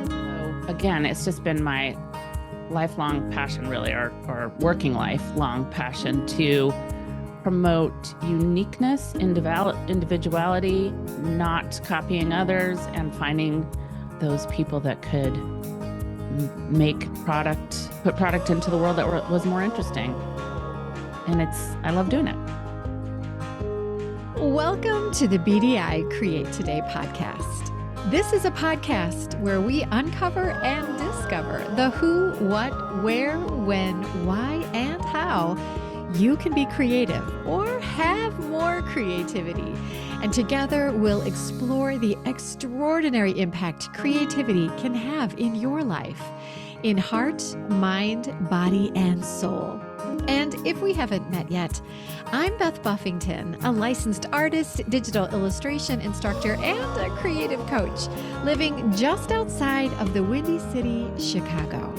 So again, it's just been my lifelong passion, really, or working lifelong passion to promote uniqueness, individuality, not copying others, and finding those people that could put product into the world that was more interesting. And I love doing it. Welcome to the BDI Create Today podcast. This is a podcast where we uncover and discover the who, what, where, when, why, and how you can be creative or have more creativity. And together we'll explore the extraordinary impact creativity can have in your life, in heart, mind, body, and soul. And if we haven't met yet, I'm Beth Buffington, a licensed artist, digital illustration instructor, and a creative coach living just outside of the Windy City, Chicago.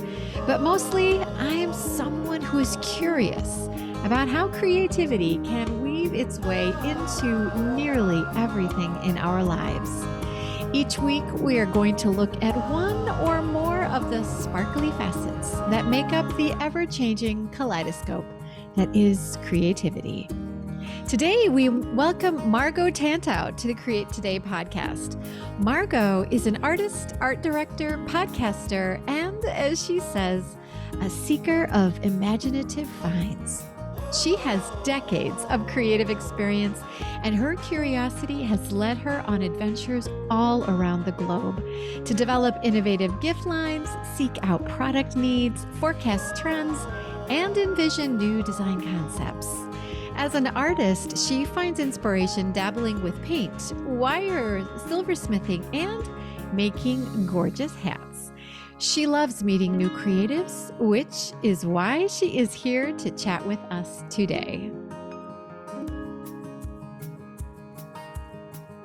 But mostly, I am someone who is curious about how creativity can weave its way into nearly everything in our lives. Each week, we are going to look at one or more of the sparkly facets that make up the ever-changing kaleidoscope that is creativity. Today, we welcome Margo Tantau to the Create Today podcast. Margo is an artist, art director, podcaster, and, as she says, a seeker of imaginative finds. She has decades of creative experience, and her curiosity has led her on adventures all around the globe to develop innovative gift lines, seek out product needs, forecast trends, and envision new design concepts. As an artist, she finds inspiration dabbling with paint, wire, silversmithing, and making gorgeous hats. She loves meeting new creatives, which is why she is here to chat with us today.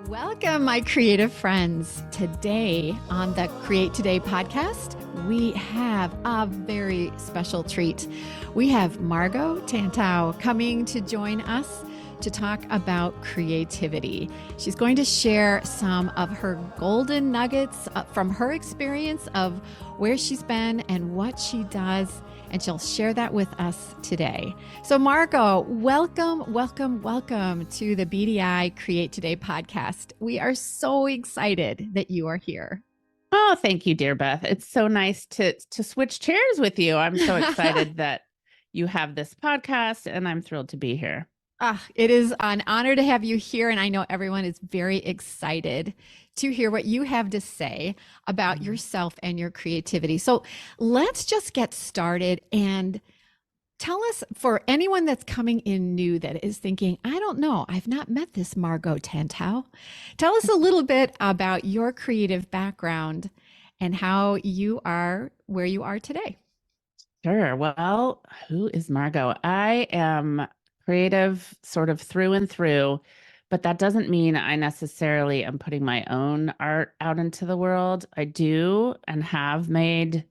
Welcome, my creative friends. Today on the Create Today podcast, we have a very special treat. We have Margo Tantau coming to join us to talk about creativity. She's going to share some of her golden nuggets from her experience of where she's been and what she does, and she'll share that with us today. So Margo, welcome to the BDI Create Today podcast. We are so excited that you are here. Oh, thank you, dear Beth. It's so nice to switch chairs with you. I'm so excited that you have this podcast, and I'm thrilled to be here. It is an honor to have you here, and I know everyone is very excited to hear what you have to say about yourself and your creativity. So let's just get started and tell us, for anyone that's coming in new that is thinking, I don't know, I've not met this Margo Tantau. Tell us a little bit about your creative background and how you are where you are today. Sure. Well, who is Margo? I am creative sort of through and through, but that doesn't mean I necessarily am putting my own art out into the world. I do and have made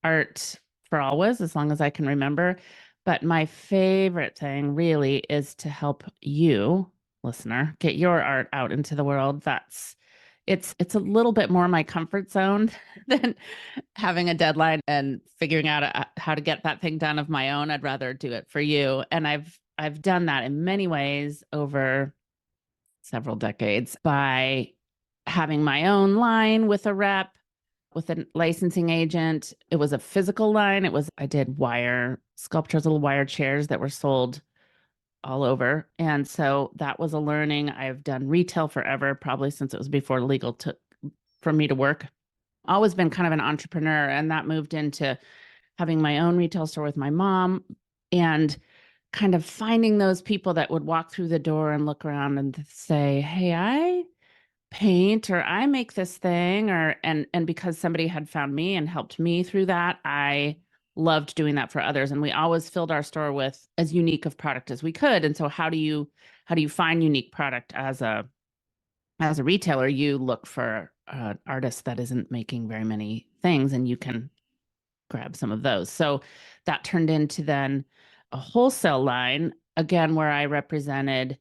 art for always, as long as I can remember. But my favorite thing really is to help you, listener, get your art out into the world. It's a little bit more my comfort zone than having a deadline and figuring out how to get that thing done of my own. I'd rather do it for you. And I've done that in many ways over several decades by having my own line with a rep, with a licensing agent. It was a physical line. I did wire sculptures, little wire chairs that were sold all over. And so that was a learning. I've done retail forever, probably since it was before legal for me to work. Always been kind of an entrepreneur, and that moved into having my own retail store with my mom and kind of finding those people that would walk through the door and look around and say, hey, I paint, or I make this thing, and because somebody had found me and helped me through that, I loved doing that for others. And we always filled our store with as unique of product as we could. And so how do you find unique product as a retailer? You look for an artist that isn't making very many things, and you can grab some of those. So that turned into then a wholesale line, again, where I represented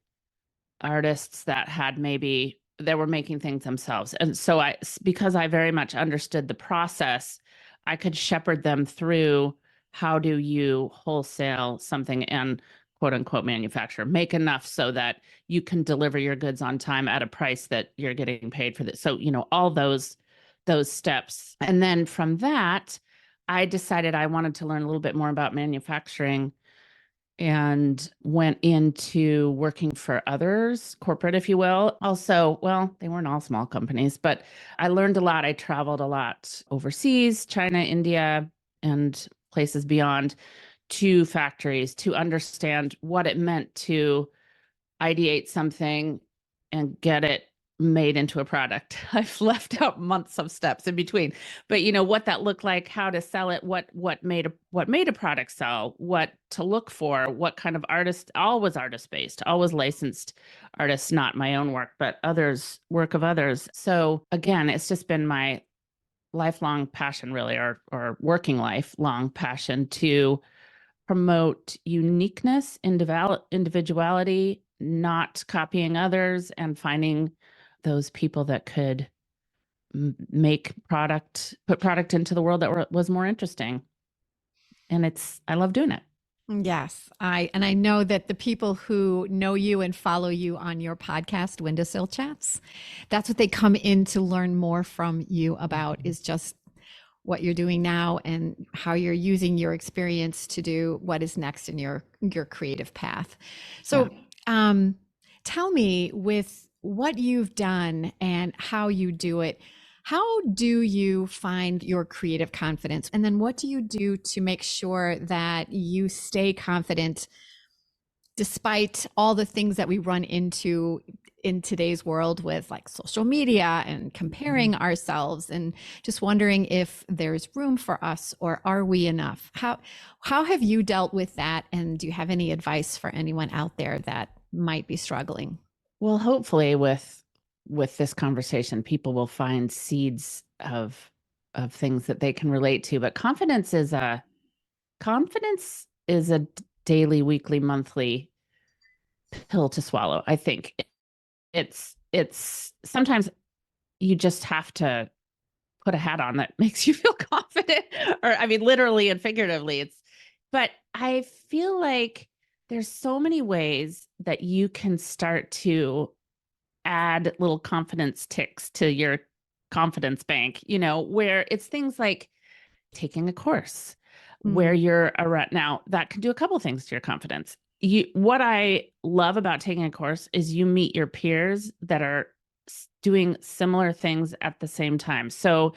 artists that had maybe that were making things themselves. And so because I very much understood the process, I could shepherd them through how do you wholesale something and quote unquote manufacture, make enough so that you can deliver your goods on time at a price that you're getting paid for this. So, all those steps. And then from that, I decided I wanted to learn a little bit more about manufacturing and went into working for others, corporate, if you will. Also, well, they weren't all small companies, but I learned a lot. I traveled a lot overseas, China, India, and places beyond, to factories to understand what it meant to ideate something and get it made into a product. I've left out months of steps in between, but what that looked like, how to sell it, what made a product sell, what to look for, what kind of artist, always artist based, always licensed artists, not my own work, but others, work of others. So again, it's just been my lifelong passion, really, or working lifelong passion, to promote uniqueness, individuality, not copying others, and finding those people that could put product into the world that was more interesting. And I love doing it. Yes, I know that the people who know you and follow you on your podcast, Windowsill Chats, that's what they come in to learn more from you about, is just what you're doing now and how you're using your experience to do what is next in your creative path. So, tell me, with what you've done and how you do it, how do you find your creative confidence? And then what do you do to make sure that you stay confident despite all the things that we run into in today's world with like social media and comparing ourselves, and just wondering if there's room for us, or are we enough? How have you dealt with that? And do you have any advice for anyone out there that might be struggling? Well, hopefully with this conversation, people will find seeds of things that they can relate to. But confidence is a daily, weekly, monthly pill to swallow. I think it's sometimes you just have to put a hat on that makes you feel confident, or I mean, literally and figuratively. But I feel like there's so many ways that you can start to add little confidence ticks to your confidence bank, where it's things like taking a course where you're around. Now, that can do a couple things to your confidence. What I love about taking a course is you meet your peers that are doing similar things at the same time. So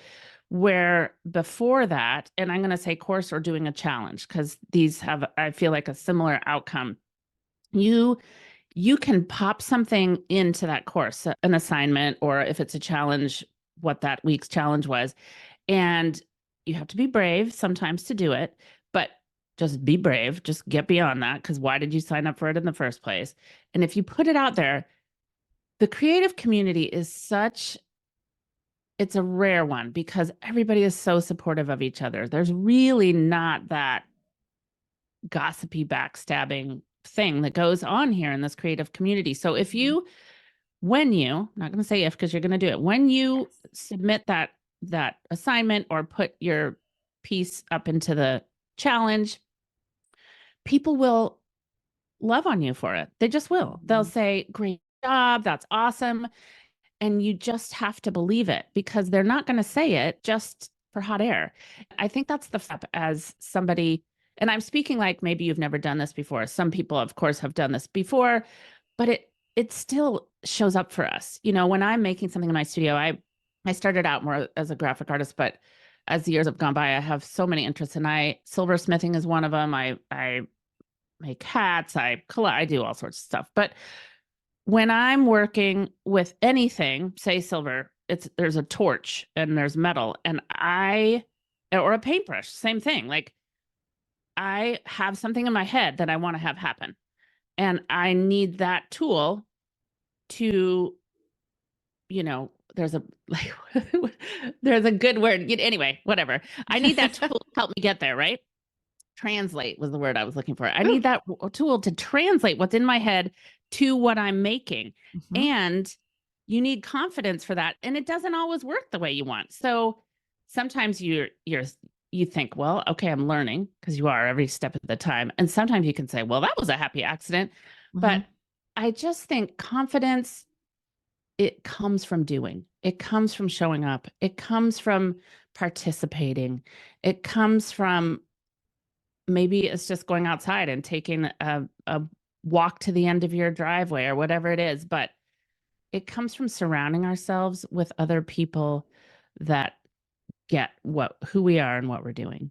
where before that, and I'm going to say course or doing a challenge, because these have, I feel like, a similar outcome. You can pop something into that course, an assignment, or if it's a challenge, what that week's challenge was. And you have to be brave sometimes to do it, but just be brave. Just get beyond that, because why did you sign up for it in the first place? And if you put it out there, the creative community it's a rare one, because everybody is so supportive of each other. There's really not that gossipy, backstabbing thing that goes on here in this creative community. So if you, I'm not going to say if, because you're going to do it, when you submit that assignment or put your piece up into the challenge, people will love on you for it. They just will. They'll say, great job, that's awesome. And you just have to believe it, because they're not going to say it just for hot air. I think that's the step as somebody, and I'm speaking like maybe you've never done this before. Some people, of course, have done this before, but it still shows up for us. When I'm making something in my studio, I started out more as a graphic artist, but as the years have gone by, I have so many interests, and silversmithing is one of them. I make hats, I do all sorts of stuff. But when I'm working with anything, say silver, there's a torch and there's metal, or a paintbrush, same thing. Like, I have something in my head that I want to have happen, and I need that tool to, there's a good word. Anyway, whatever. I need that tool to help me get there, right? Translate was the word I was looking for. I need that tool to translate what's in my head to what I'm making. And you need confidence for that. And it doesn't always work the way you want. So sometimes you think, well, okay, I'm learning, because you are every step of the time. And sometimes you can say, well, that was a happy accident. But I just think confidence, it comes from doing. It comes from showing up. It comes from participating. It comes from, maybe it's just going outside and taking a walk to the end of your driveway or whatever it is. But it comes from surrounding ourselves with other people that get who we are and what we're doing.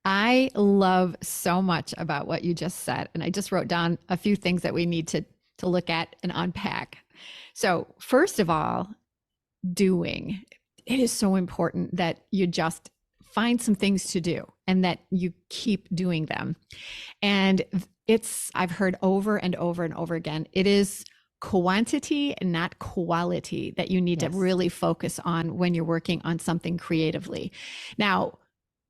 I love so much about what you just said. And I just wrote down a few things that we need to look at and unpack. So first of all, doing. It is so important that you just find some things to do and that you keep doing them. And I've heard over and over and over again, it is quantity and not quality that you need to really focus on when you're working on something creatively. Now,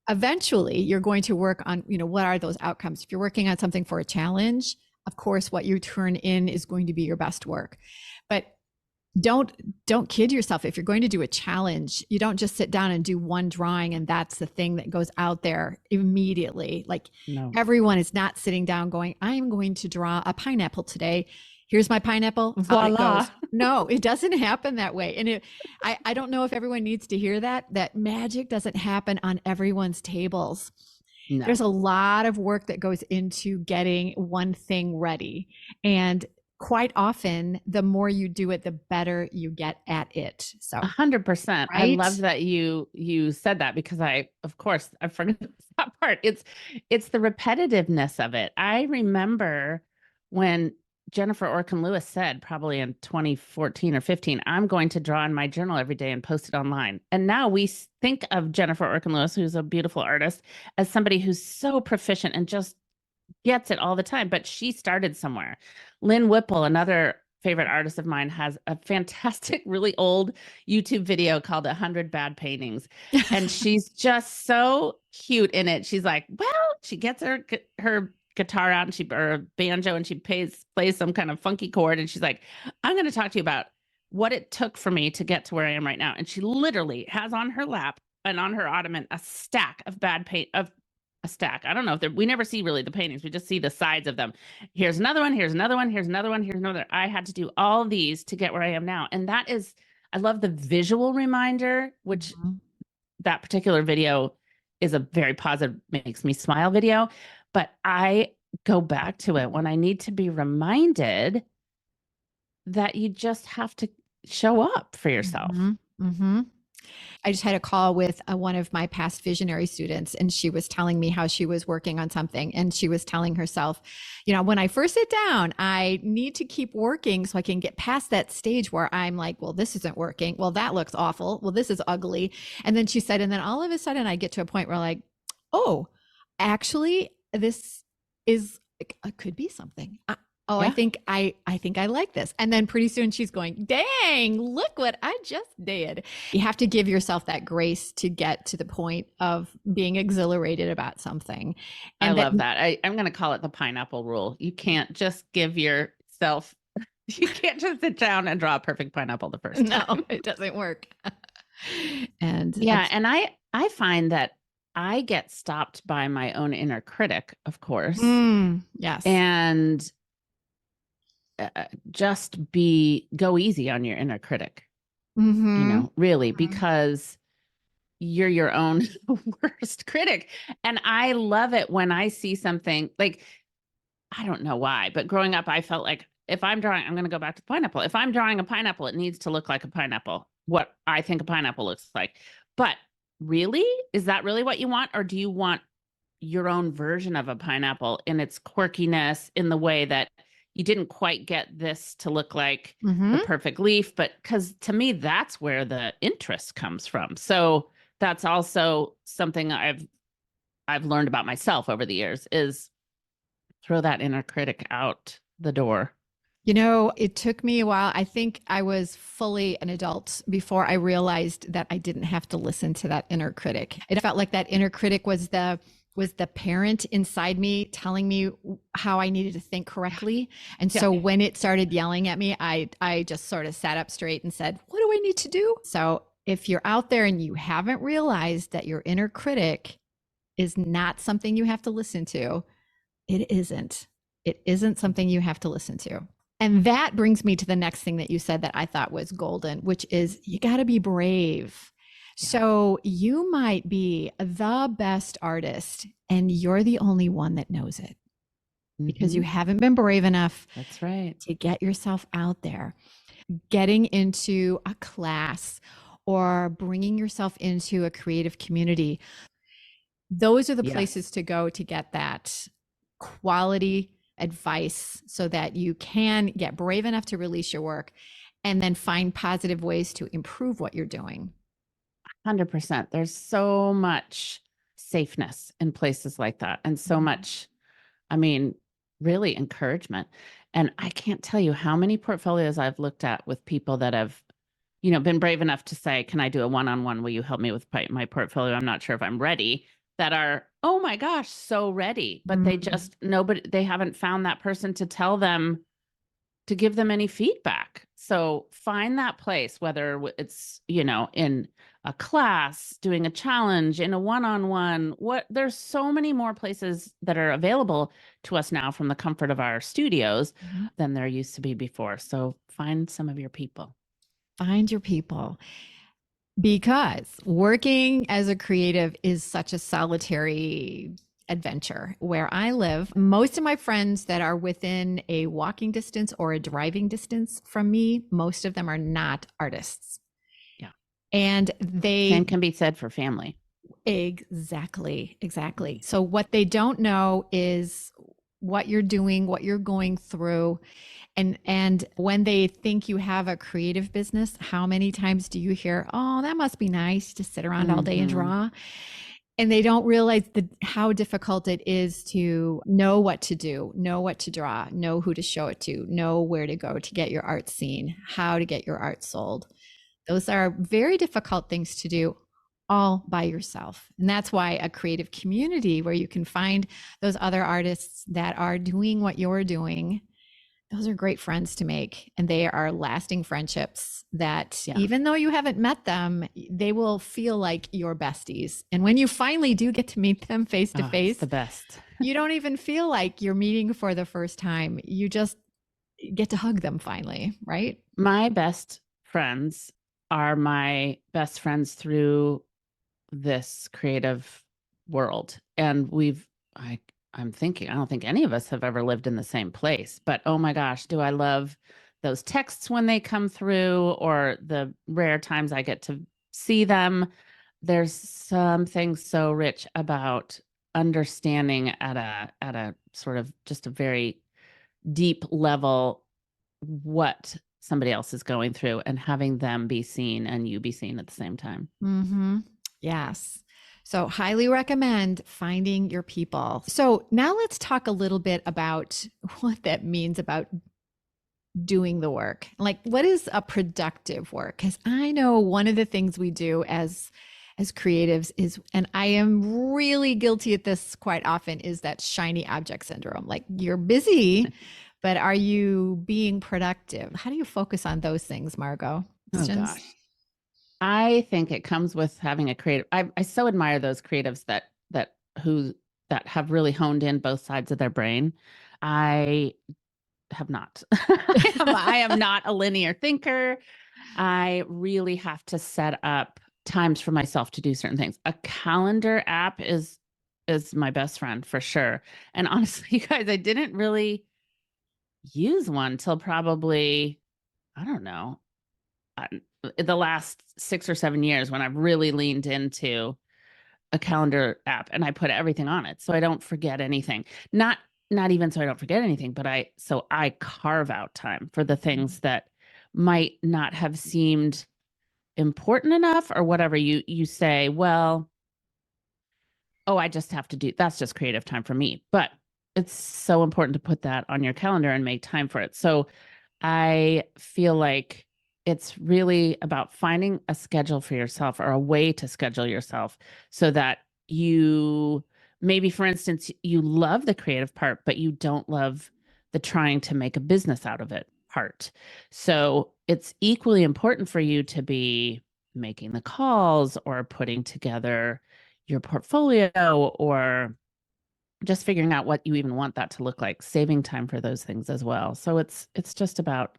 eventually you're going to work on, what are those outcomes? If you're working on something for a challenge, of course, what you turn in is going to be your best work. But don't kid yourself. If you're going to do a challenge, you don't just sit down and do one drawing and that's the thing that goes out there immediately. Like, no. Everyone is not sitting down going, I'm going to draw a pineapple today. Here's my pineapple. Voila. No, it doesn't happen that way. And I don't know if everyone needs to hear that magic doesn't happen on everyone's tables. No. There's a lot of work that goes into getting one thing ready. And quite often, the more you do it, the better you get at it. So 100%. Right? I love that you said that, because I forgot that part. It's the repetitiveness of it. I remember when Jennifer Orkin Lewis said, probably in 2014 or 15, I'm going to draw in my journal every day and post it online. And now we think of Jennifer Orkin Lewis, who's a beautiful artist, as somebody who's so proficient and just gets it all the time. But she started somewhere. Lynn Whipple, another favorite artist of mine, has a fantastic, really old YouTube video called 100 Bad Paintings. And she's just so cute in it. She's like, well, she gets her guitar out and or a banjo, and she plays some kind of funky chord. And she's like, I'm going to talk to you about what it took for me to get to where I am right now. And she literally has on her lap and on her ottoman a stack of a stack. I don't know if we never see really the paintings. We just see the sides of them. Here's another one. Here's another one. Here's another one. Here's another. I had to do all these to get where I am now. And that is, I love the visual reminder, which that particular video is a very positive, makes me smile video. But I go back to it when I need to be reminded that you just have to show up for yourself. I just had a call with one of my past visionary students, and she was telling me how she was working on something. And she was telling herself, when I first sit down, I need to keep working so I can get past that stage where I'm like, well, this isn't working. Well, that looks awful. Well, this is ugly. And then she said, and then all of a sudden I get to a point where like, oh, actually, this is, it could be something. I think I like this. And then pretty soon she's going, dang, look what I just did. You have to give yourself that grace to get to the point of being exhilarated about something. And I love that. I'm going to call it the pineapple rule. You can't just give yourself, you can't just sit down and draw a perfect pineapple the first time. No, it doesn't work. And and I find that I get stopped by my own inner critic, of course. Yes. And just go easy on your inner critic, really, because you're your own worst critic. And I love it when I see something like, I don't know why, but growing up, I felt like if I'm drawing, I'm going to go back to pineapple. If I'm drawing a pineapple, it needs to look like a pineapple, what I think a pineapple looks like. But really, is that really what you want? Or do you want your own version of a pineapple in its quirkiness, in the way that you didn't quite get this to look like the perfect leaf? But because to me, that's where the interest comes from. So that's also something I've learned about myself over the years, is throw that inner critic out the door. It took me a while. I think I was fully an adult before I realized that I didn't have to listen to that inner critic. It felt like that inner critic was the was the parent inside me telling me how I needed to think correctly. And Yeah. so when it started yelling at me, I just sort of sat up straight and said, what do I need to do? So if you're out there and you haven't realized that your inner critic is not something you have to listen to, it isn't. It isn't something you have to listen to. And that brings me to the next thing that you said that I thought was golden, which is you got to be brave. Yeah. So you might be the best artist and you're the only one that knows it because you haven't been brave enough. That's right. To get yourself out there. Getting into a class or bringing yourself into a creative community. Those are the places to go to get that quality advice so that you can get brave enough to release your work and then find positive ways to improve what you're doing. 100%. There's so much safeness in places like that, and so much, I mean, really encouragement. And I can't tell you how many portfolios I've looked at with people that have, been brave enough to say, can I do a one-on-one? Will you help me with my portfolio? I'm not sure if I'm ready. That are, oh my gosh, so ready. But they haven't found that person to tell them, to give them any feedback. So find that place, whether it's, in a class, doing a challenge, in a one-on-one. There's so many more places that are available to us now from the comfort of our studios than there used to be before. So find some of your people. Find your people. Because working as a creative is such a solitary adventure. Where I live, most of my friends that are within a walking distance or a driving distance from me, most of them are not artists. Yeah. And Same can be said for family. Exactly. So what they don't know is what you're doing, what you're going through. And when they think you have a creative business, how many times do you hear, oh, that must be nice to sit around all day and draw? And they don't realize how difficult it is to know what to do, know what to draw, know who to show it to, know where to go to get your art seen, how to get your art sold. Those are very difficult things to do all by yourself. And that's why a creative community where you can find those other artists that are doing what you're doing, those are great friends to make. And they are lasting friendships that even though you haven't met them, they will feel like your besties. And when you finally do get to meet them face to face, the best. You don't even feel like you're meeting for the first time. You just get to hug them finally, right? My best friends are my best friends through this creative world. And I'm thinking, I don't think any of us have ever lived in the same place, but oh my gosh, do I love those texts when they come through, or the rare times I get to see them. There's something so rich about understanding at a sort of just a very deep level what somebody else is going through, and having them be seen and you be seen at the same time. Yes. So highly recommend finding your people. So now let's talk a little bit about what that means about doing the work. Like, what is a productive work? Because I know one of the things we do as creatives is, and I am really guilty at this quite often, is that shiny object syndrome. Like, you're busy, but are you being productive? How do you focus on those things, Margo? Oh gosh. I think it comes with having a creative. I so admire those creatives that have really honed in both sides of their brain. I have not. I am not a linear thinker. I really have to set up times for myself to do certain things. A calendar app is my best friend for sure. And honestly, you guys, I didn't really use one till probably, I don't know, the last 6 or 7 years, when I've really leaned into a calendar app and I put everything on it so I don't forget anything. Not even so I don't forget anything, but I carve out time for the things that might not have seemed important enough, or whatever. You say, well, oh, I just have to do, that's just creative time for me. But it's so important to put that on your calendar and make time for it. So I feel like it's really about finding a schedule for yourself, or a way to schedule yourself, so that you maybe, for instance, you love the creative part, but you don't love the trying to make a business out of it part. So it's equally important for you to be making the calls or putting together your portfolio or just figuring out what you even want that to look like, saving time for those things as well. So it's just about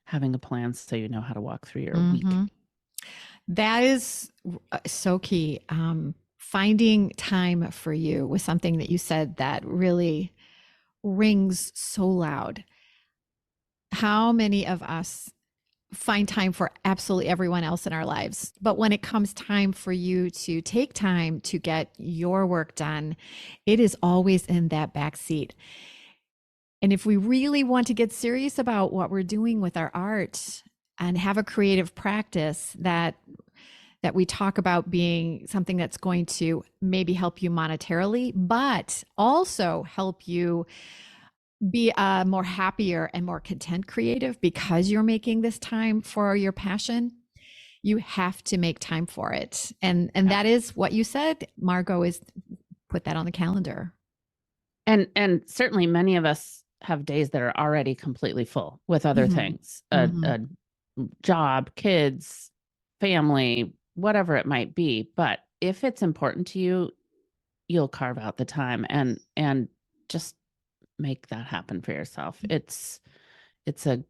having a plan so you know how to walk through your week. That is so key. Finding time for you was something that you said that really rings so loud. How many of us find time for absolutely everyone else in our lives? But when it comes time for you to take time to get your work done, it is always in that back seat. And if we really want to get serious about what we're doing with our art and have a creative practice that we talk about being something that's going to maybe help you monetarily, but also help you be a more happier and more content creative because you're making this time for your passion, you have to make time for it. And that is what you said, Margo, is put that on the calendar. And certainly many of us have days that are already completely full with other things, a job, kids, family, whatever it might be. But if it's important to you, you'll carve out the time and just make that happen for yourself. It's a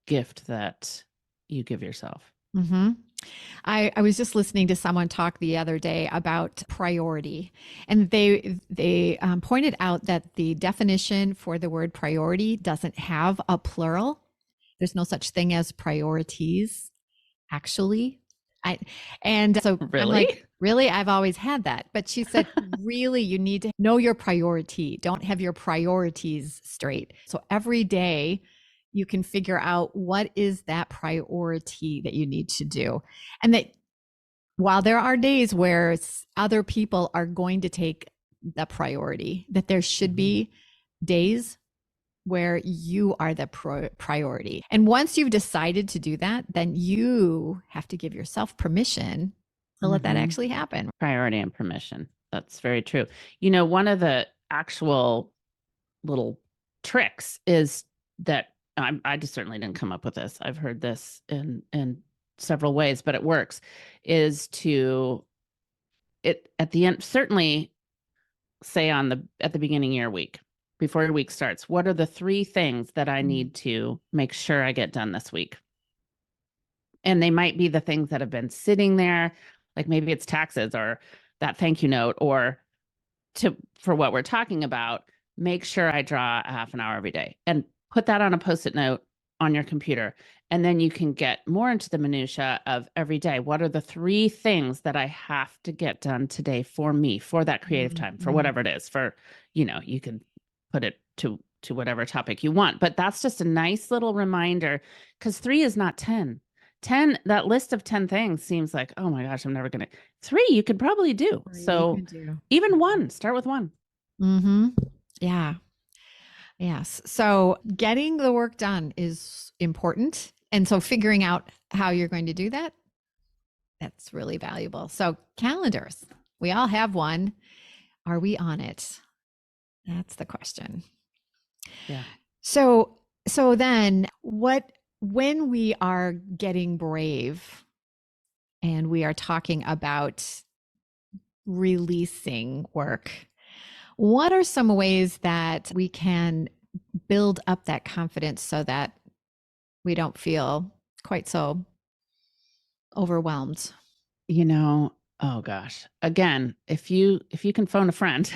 gift that you give yourself. I was just listening to someone talk the other day about priority, and they pointed out that the definition for the word priority doesn't have a plural. There's no such thing as priorities, actually. And so Really? I'm like, really? I've always had that. But she said, really, you need to know your priority. Don't have your priorities straight. So every day you can figure out what is that priority that you need to do. And that while there are days where other people are going to take the priority, that there should be days where you are the priority. And once you've decided to do that, then you have to give yourself permission to let that actually happen. Priority and permission. That's very true. You know, one of the actual little tricks is that I just certainly didn't come up with this. I've heard this in several ways, but it works, is to at the end, certainly say at the beginning of your week, before your week starts, what are the 3 things that I need to make sure I get done this week? And they might be the things that have been sitting there, like maybe it's taxes or that thank you note, or for what we're talking about, make sure I draw a half an hour every day and put that on a Post-it note on your computer. And then you can get more into the minutia of every day. What are the 3 things that I have to get done today for me, for that creative time, for whatever it is, for, you can put it to whatever topic you want. But that's just a nice little reminder, because 3 is not 10. 10, that list of 10 things seems like, oh my gosh, I'm never going to. 3 you could probably do. So even 1, start with 1. Yeah. Yes. So getting the work done is important. And so figuring out how you're going to do that, that's really valuable. So calendars, we all have one. Are we on it? That's the question. Yeah. So then when we are getting brave and we are talking about releasing work, what are some ways that we can build up that confidence so that we don't feel quite so overwhelmed? Oh gosh. Again, if you can phone a friend,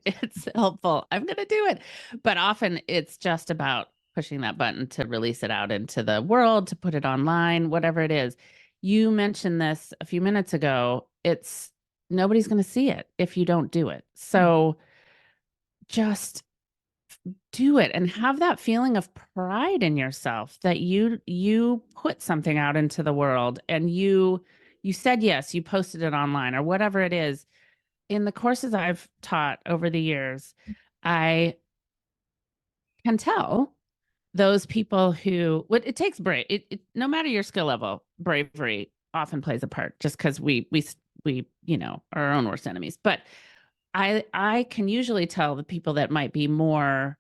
it's helpful. I'm going to do it. But often it's just about pushing that button to release it out into the world, to put it online, whatever it is. You mentioned this a few minutes ago. It's nobody's going to see it if you don't do it. So just do it and have that feeling of pride in yourself that you put something out into the world, and you said yes, you posted it online or whatever it is. In the courses I've taught over the years, I can tell those people who it takes brave. No matter your skill level, bravery often plays a part, just because we are our own worst enemies. But I can usually tell the people that might be more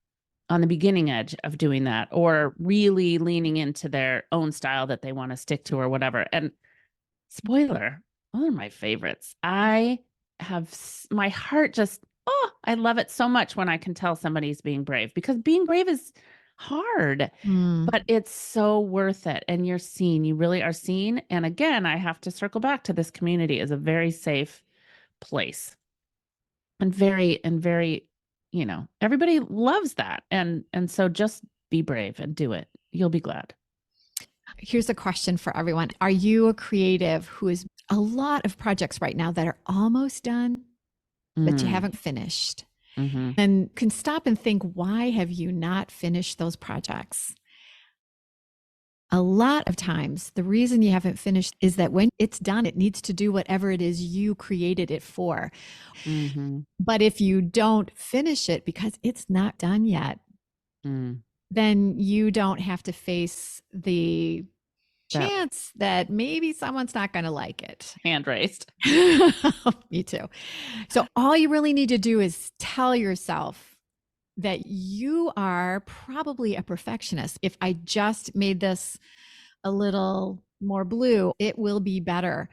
on the beginning edge of doing that or really leaning into their own style that they want to stick to or whatever. And spoiler, one of my favorites. I have my heart just, oh, I love it so much when I can tell somebody's being brave, because being brave is hard, Mm. but it's so worth it. And you're seen, you really are seen. And again, I have to circle back to this community as a very safe place and very, everybody loves that. And so just be brave and do it. You'll be glad. Here's a question for everyone. Are you a creative who is a lot of projects right now that are almost done, but you Mm, haven't finished? hmm And can stop and think, why have you not finished those projects? A lot of times, the reason you haven't finished is that when it's done, it needs to do whatever it is you created it for. hmm But if you don't finish it because it's not done yet, mm. then you don't have to face the That chance that maybe someone's not going to like it. hand raised. Me too. So all you really need to do is tell yourself that you are probably a perfectionist. If I just made this a little more blue, it will be better.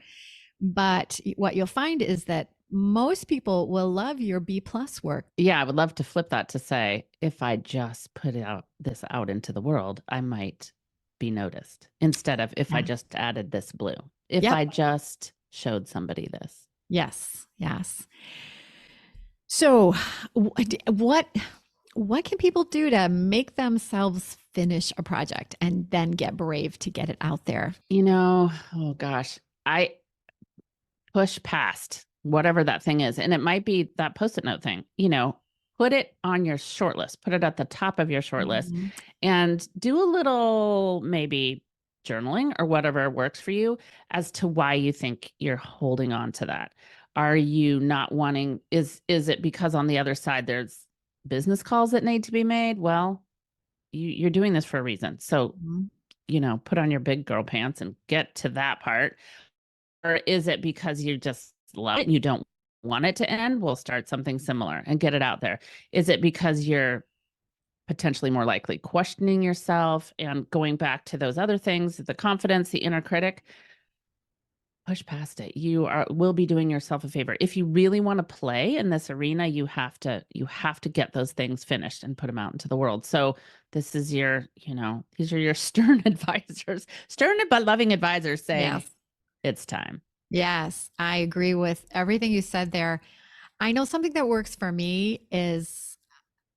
But what you'll find is that most people will love your B plus work. Yeah, I would love to flip that to say, if I just put this out into the world, I might be noticed, instead of if I Yeah. just added this blue, if Yep. I just showed somebody this. Yes. Yes. So what can people do to make themselves finish a project and then get brave to get it out there? Oh gosh, I push past whatever that thing is. And it might be that post-it note thing, put it on your short list, put it at the top of your short list, Mhm. and do a little maybe journaling or whatever works for you as to why you think you're holding on to that. Are you not wanting, is it because on the other side there's business calls that need to be made? Well, you're doing this for a reason. So, Mhm. put on your big girl pants and get to that part. Or is it because you just love it and you don't want it to end? We'll start something similar and get it out there. Is it because you're potentially more likely questioning yourself and going back to those other things, the confidence, the inner critic? Push past it. Will be doing yourself a favor. If you really want to play in this arena, you have to get those things finished and put them out into the world. So this is these are your stern advisors, stern but loving advisors saying Yes. it's time. Yes, I agree with everything you said there. I know something that works for me is,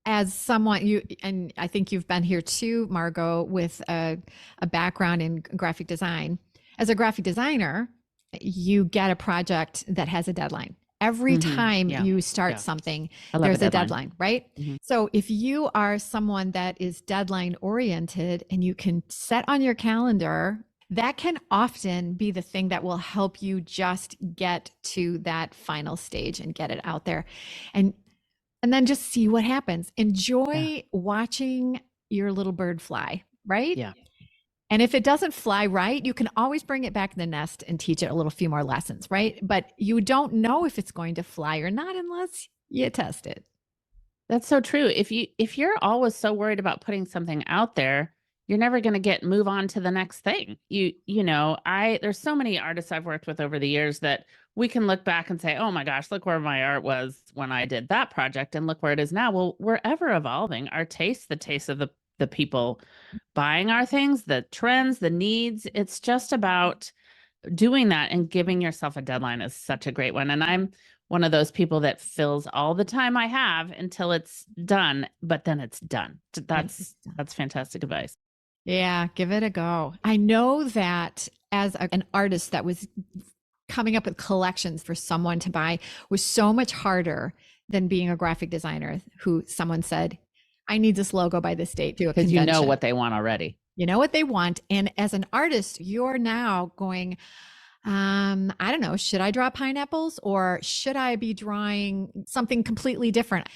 as someone you, and I think you've been here too, Margo, with a background in graphic design. As a graphic designer, you get a project that has a deadline. Every time Yeah. you start Yeah. something, I love a there's a deadline. deadline, right? Mhm. So if you are someone that is deadline oriented and you can set on your calendar, that can often be the thing that will help you just get to that final stage and get it out there. And then just see what happens. Yeah. Enjoy watching your little bird fly, right? Yeah. And if it doesn't fly right, you can always bring it back in the nest and teach it a little few more lessons, right? But you don't know if it's going to fly or not unless you test it. That's so true. If you're always so worried about putting something out there, you're never going to move on to the next thing. There's so many artists I've worked with over the years that we can look back and say, "Oh my gosh, look where my art was when I did that project and look where it is now." Well, we're ever evolving. Our taste, the taste of the people buying our things, the trends, the needs. It's just about doing that, and giving yourself a deadline is such a great one. And I'm one of those people that fills all the time I have until it's done, but then it's done. That's fantastic advice. Yeah, give it a go. I know that as an artist that was coming up with collections for someone to buy was so much harder than being a graphic designer who someone said, I need this logo by this date to a Because you know convention. what they want already. You know what they want. And as an artist, you're now going, I don't know, should I draw pineapples or should I be drawing something completely different?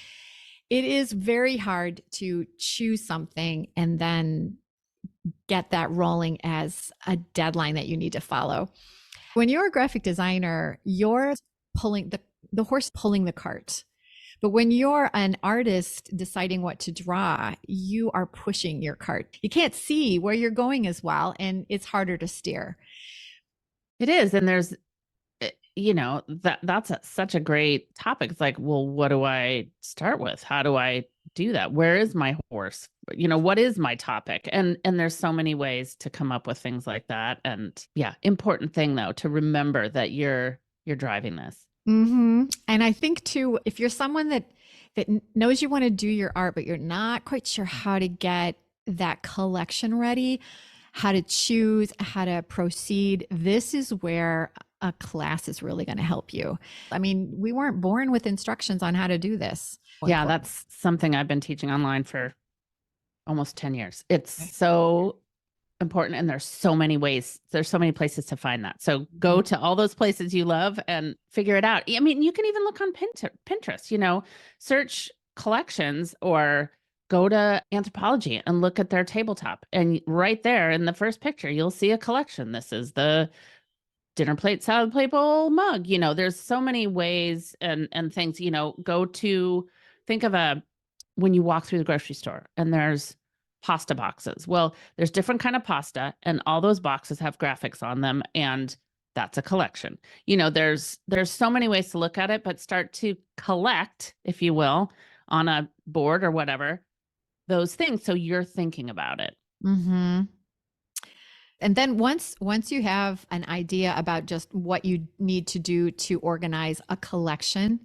It is very hard to choose something and then get that rolling as a deadline that you need to follow. When you're a graphic designer, you're pulling the horse pulling the cart. But when you're an artist deciding what to draw, you are pushing your cart. You can't see where you're going as well, and it's harder to steer. It is. And there's, that's such a great topic. It's like, well, what do I start with? How do I do that? Where is my horse? What is my topic? And there's so many ways to come up with things like that. And yeah, important thing though, to remember that you're driving this. Mm-hmm. And I think too, if you're someone that knows you want to do your art, but you're not quite sure how to get that collection ready, how to choose, how to proceed, this is where a class is really going to help you. I mean, we weren't born with instructions on how to do this. Yeah, that's something I've been teaching online for almost 10 years. It's so important, and there's so many ways, there's so many places to find that. So go to all those places you love and figure it out. I mean, you can even look on Pinterest, search collections, or go to Anthropology and look at their tabletop, and right there in the first picture you'll see a collection. This is the dinner plate, salad plate, bowl, mug. There's so many ways and things. Think of when you walk through the grocery store and there's pasta boxes. Well, there's different kind of pasta, and all those boxes have graphics on them, and that's a collection. There's so many ways to look at it, but start to collect, if you will, on a board or whatever, those things, so you're thinking about it. Mm-hmm. And then once you have an idea about just what you need to do to organize a collection,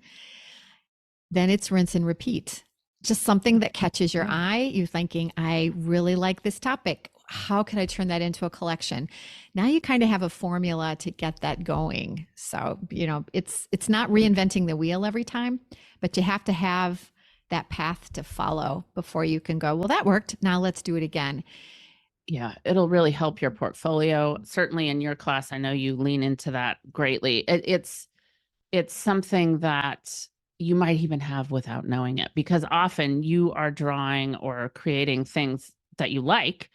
then it's rinse and repeat. Just something that catches your eye. You're thinking, I really like this topic. How can I turn that into a collection? Now you kind of have a formula to get that going. So, it's not reinventing the wheel every time, but you have to have that path to follow before you can go, well, that worked. Now let's do it again. Yeah, it'll really help your portfolio. Certainly in your class, I know you lean into that greatly. It's something that you might even have without knowing it, because often you are drawing or creating things that you like,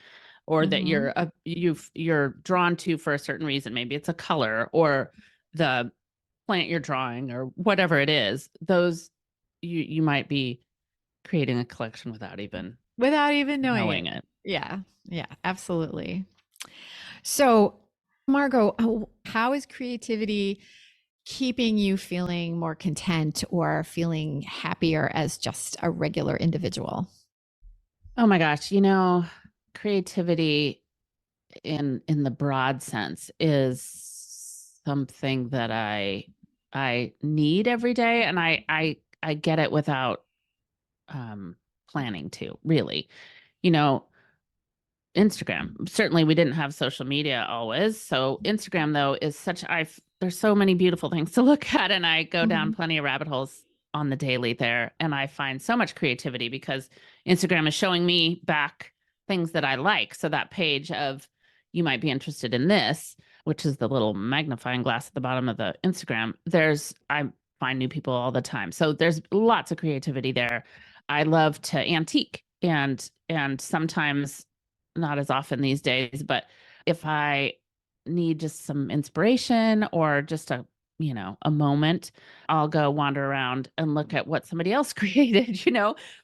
or that you're drawn to for a certain reason. Maybe it's a color or the plant you're drawing or whatever it is. Those you might be creating a collection without even knowing it. Yeah, absolutely. So, Margo, how is creativity keeping you feeling more content or feeling happier as just a regular individual? Oh my gosh, creativity in the broad sense is something that I need every day, and I get it without planning to, really. Instagram. Certainly we didn't have social media always. So Instagram though is there's so many beautiful things to look at, and I go down plenty of rabbit holes on the daily there, and I find so much creativity because Instagram is showing me back things that I like. So that page of, you might be interested in this, which is the little magnifying glass at the bottom of the Instagram. I find new people all the time. So there's lots of creativity there. I love to antique, and sometimes, not as often these days, but if I need just some inspiration or just a moment, I'll go wander around and look at what somebody else created,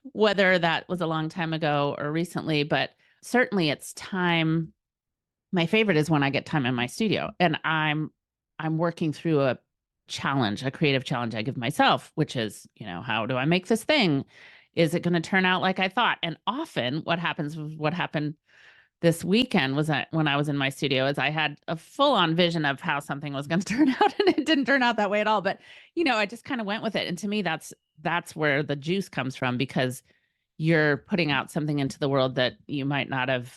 whether that was a long time ago or recently. But certainly it's time. My favorite is when I get time in my studio and I'm working through a creative challenge I give myself, which is, how do I make this thing? Is it going to turn out like I thought? And often what happened this weekend was that when I was in my studio, is I had a full-on vision of how something was going to turn out, and it didn't turn out that way at all. But, I just kind of went with it. And to me, that's where the juice comes from, because you're putting out something into the world that you might not have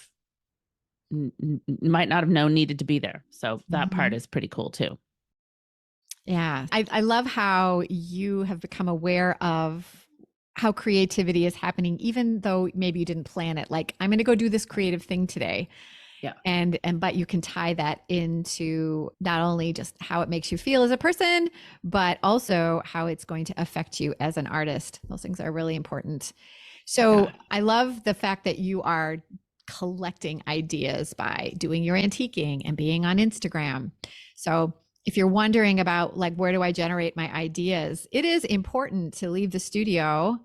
known needed to be there. So that part is pretty cool too. Yeah. I love how you have become aware of how creativity is happening, even though maybe you didn't plan it. Like, I'm going to go do this creative thing today. Yeah. But you can tie that into not only just how it makes you feel as a person, but also how it's going to affect you as an artist. Those things are really important. So yeah. I love the fact that you are collecting ideas by doing your antiquing and being on Instagram. So if you're wondering about like, where do I generate my ideas? It is important to leave the studio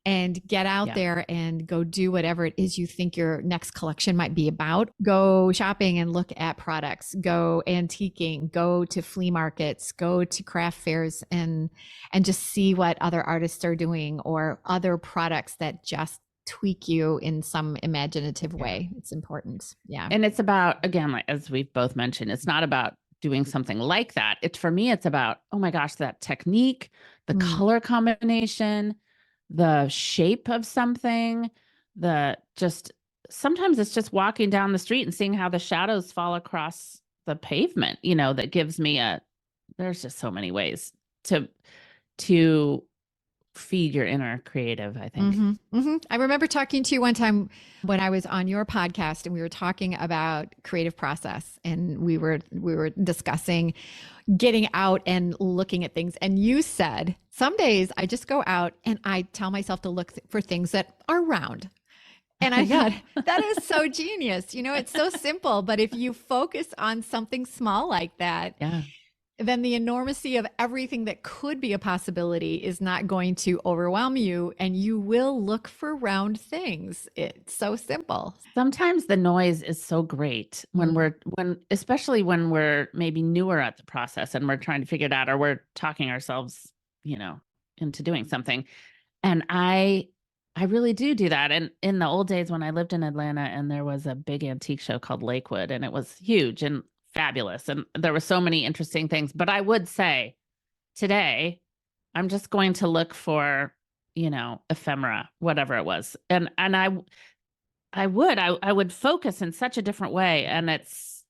and get out there and go do whatever it is you think your next collection might be about. Go shopping and look at products, go antiquing, go to flea markets, go to craft fairs and just see what other artists are doing or other products that just tweak you in some imaginative way. It's important. Yeah. And it's about, again, like, as we've both mentioned, it's not about doing something like that. It's, for me, it's about, oh my gosh, that technique, the color combination, the shape of something, sometimes it's just walking down the street and seeing how the shadows fall across the pavement, that gives me there's just so many ways to feed your inner creative, I think. I remember talking to you one time when I was on your podcast and we were talking about creative process and we were discussing getting out and looking at things. And you said, some days I just go out and I tell myself to look for things that are round. And I thought, that is so genius. It's so simple, but if you focus on something small like that, then the enormity of everything that could be a possibility is not going to overwhelm you, and you will look for round things. It's so simple. Sometimes the noise is so great especially when we're maybe newer at the process and we're trying to figure it out, or we're talking ourselves, into doing something. And I really do that. And in the old days when I lived in Atlanta, and there was a big antique show called Lakewood, and it was huge and fabulous. And there were so many interesting things, but I would say today, I'm just going to look for, ephemera, whatever it was. And I would focus in such a different way. And it's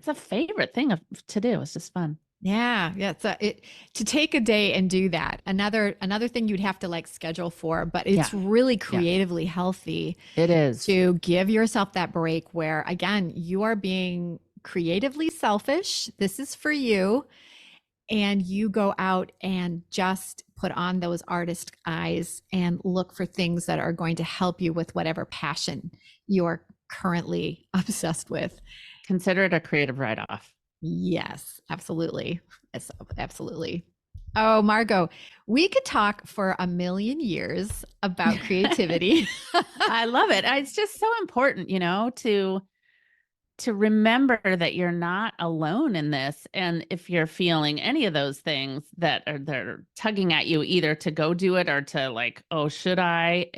a favorite thing to do. It's just fun. Yeah. To take a day and do that. Another thing you'd have to like schedule for, but it's really creatively healthy. It is, to give yourself that break where, again, you are being creatively selfish. This is for you. And you go out and just put on those artist eyes and look for things that are going to help you with whatever passion you're currently obsessed with. Consider it a creative write-off. Yes, absolutely. Absolutely. Oh, Margo, we could talk for a million years about creativity. I love it. It's just so important, to remember that you're not alone in this. And if you're feeling any of those things they're tugging at you either to go do it or to like, oh, should I?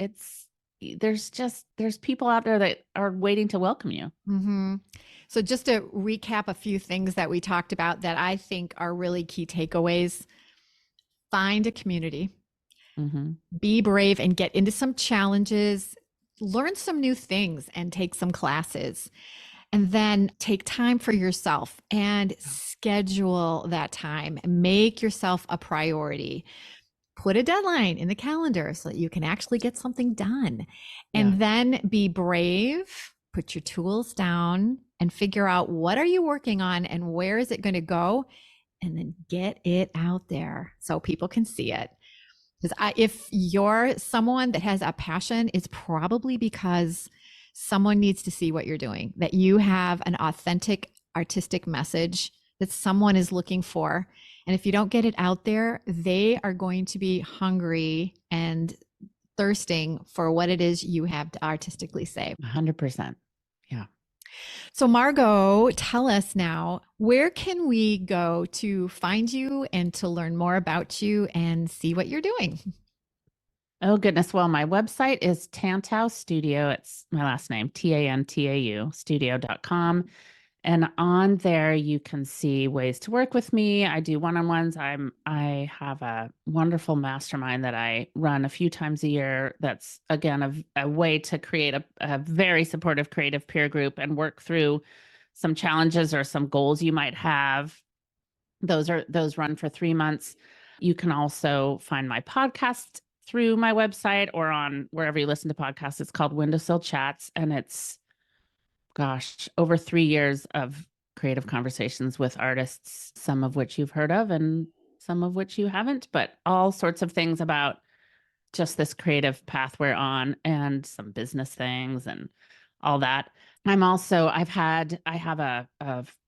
There's people out there that are waiting to welcome you. So just to recap a few things that we talked about that I think are really key takeaways. Find a community, be brave and get into some challenges, learn some new things and take some classes. And then take time for yourself and schedule that time. Make yourself a priority. Put a deadline in the calendar so that you can actually get something done. And then be brave, put your tools down and figure out what are you working on and where is it going to go? And then get it out there so people can see it. Because if you're someone that has a passion, it's probably because someone needs to see what you're doing, that you have an authentic artistic message that someone is looking for. And if you don't get it out there, they are going to be hungry and thirsting for what it is you have to artistically say. 100%. Yeah. So Margo, tell us now, where can we go to find you and to learn more about you and see what you're doing? Oh, goodness. Well, my website is Tantau Studio. It's my last name, Tantau studio.com. And on there, you can see ways to work with me. I do one-on-ones. I have a wonderful mastermind that I run a few times a year. That's, again, a way to create a very supportive creative peer group and work through some challenges or some goals you might have. Those run for 3 months. You can also find my podcast through my website or on wherever you listen to podcasts. It's called Windowsill Chats, and it's, over 3 years of creative conversations with artists, some of which you've heard of and some of which you haven't, but all sorts of things about just this creative path we're on and some business things and all that. I have a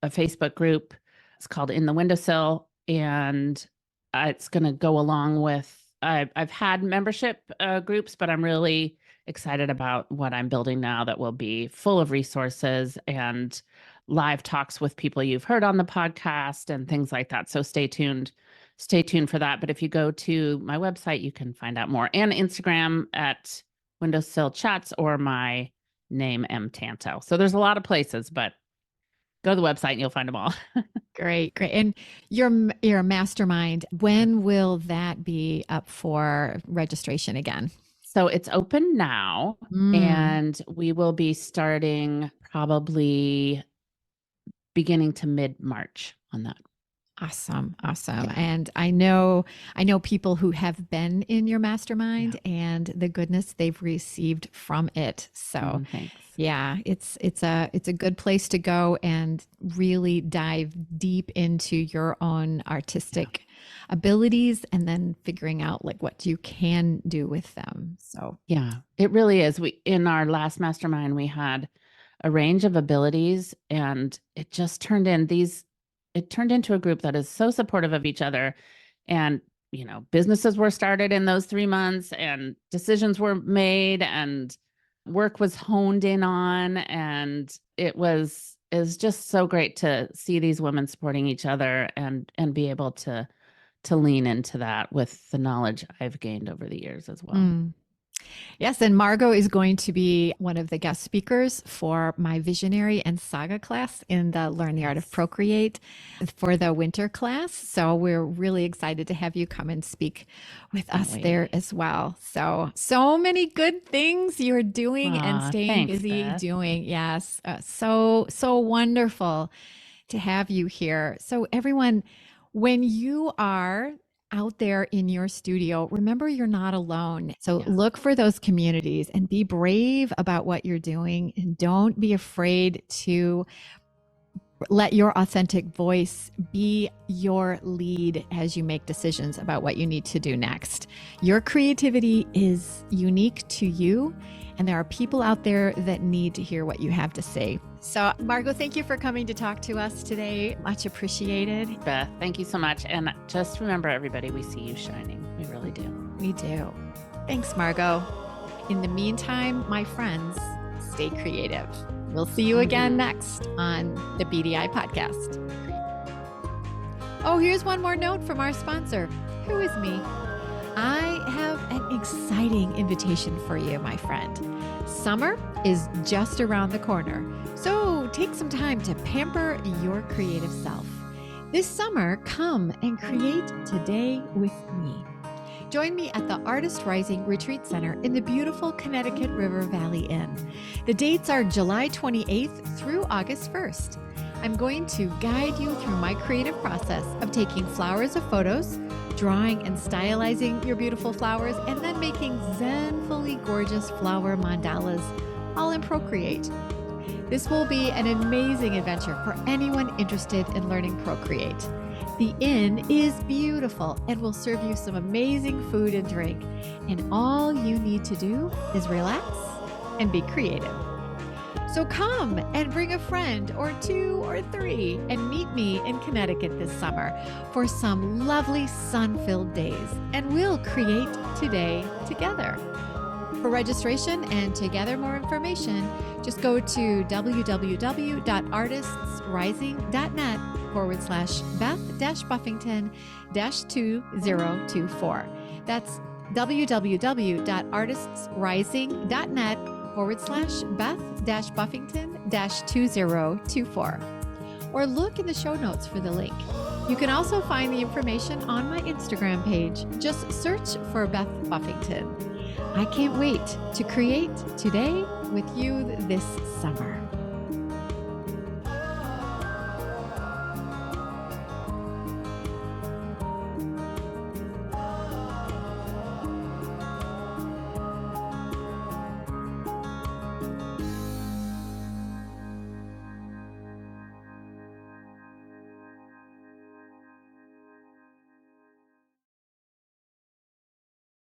Facebook group It's called In the Windowsill, and it's going to go along with, I've had membership groups, but I'm really excited about what I'm building now that will be full of resources and live talks with people you've heard on the podcast and things like that. So stay tuned. Stay tuned for that. But if you go to my website, you can find out more, and Instagram at Windowsill Chats, or my name, M. Tantau. So there's a lot of places, but go to the website and you'll find them all. Great, great. And your mastermind, when will that be up for registration again? So it's open now, and we will be starting probably beginning to mid-March on that. Awesome. Awesome. Yeah. And I know people who have been in your mastermind and the goodness they've received from it. So thanks. Yeah, it's a good place to go and really dive deep into your own artistic abilities, and then figuring out like what you can do with them. So yeah, it really is. In our last mastermind, we had a range of abilities, and it just turned into a group that is so supportive of each other. And, businesses were started in those 3 months, and decisions were made, and work was honed in on. And it was just so great to see these women supporting each other and be able to lean into that with the knowledge I've gained over the years as well. Yes, and Margo is going to be one of the guest speakers for my Visionary and Saga class in the Learn the Art of Procreate for the winter class. So we're really excited to have you come and speak with us there as well. So many good things you're doing and staying busy doing. Yes, so wonderful to have you here. So everyone, when you are out there in your studio, remember you're not alone. So look for those communities and be brave about what you're doing, and don't be afraid to let your authentic voice be your lead as you make decisions about what you need to do next. Your creativity is unique to you, and there are people out there that need to hear what you have to say. So, Margo, thank you for coming to talk to us today. Much appreciated. Beth, thank you so much. And just remember, everybody, we see you shining. We really do. We do. Thanks, Margo. In the meantime, my friends, stay creative. We'll see you again next on the BDI podcast. Oh, here's one more note from our sponsor, who is me. I have an exciting invitation for you, my friend. Summer is just around the corner, so take some time to pamper your creative self. This summer, come and create today with me. Join me at the Artist Rising Retreat Center in the beautiful Connecticut River Valley Inn. The dates are July 28th through August 1st. I'm going to guide you through my creative process of taking flowers of photos, drawing and stylizing your beautiful flowers, and then making zenfully gorgeous flower mandalas, all in Procreate. This will be an amazing adventure for anyone interested in learning Procreate. The inn is beautiful and will serve you some amazing food and drink, and all you need to do is relax and be creative. So come and bring a friend or 2 or 3 and meet me in Connecticut this summer for some lovely sun-filled days, and we'll create today together. For registration and to gather more information, just go to www.artistsrising.net/Beth-Buffington-2024. That's www.artistsrising.net/Beth-Buffington-2024. Or look in the show notes for the link. You can also find the information on my Instagram page. Just search for Beth Buffington. I can't wait to create today with you this summer.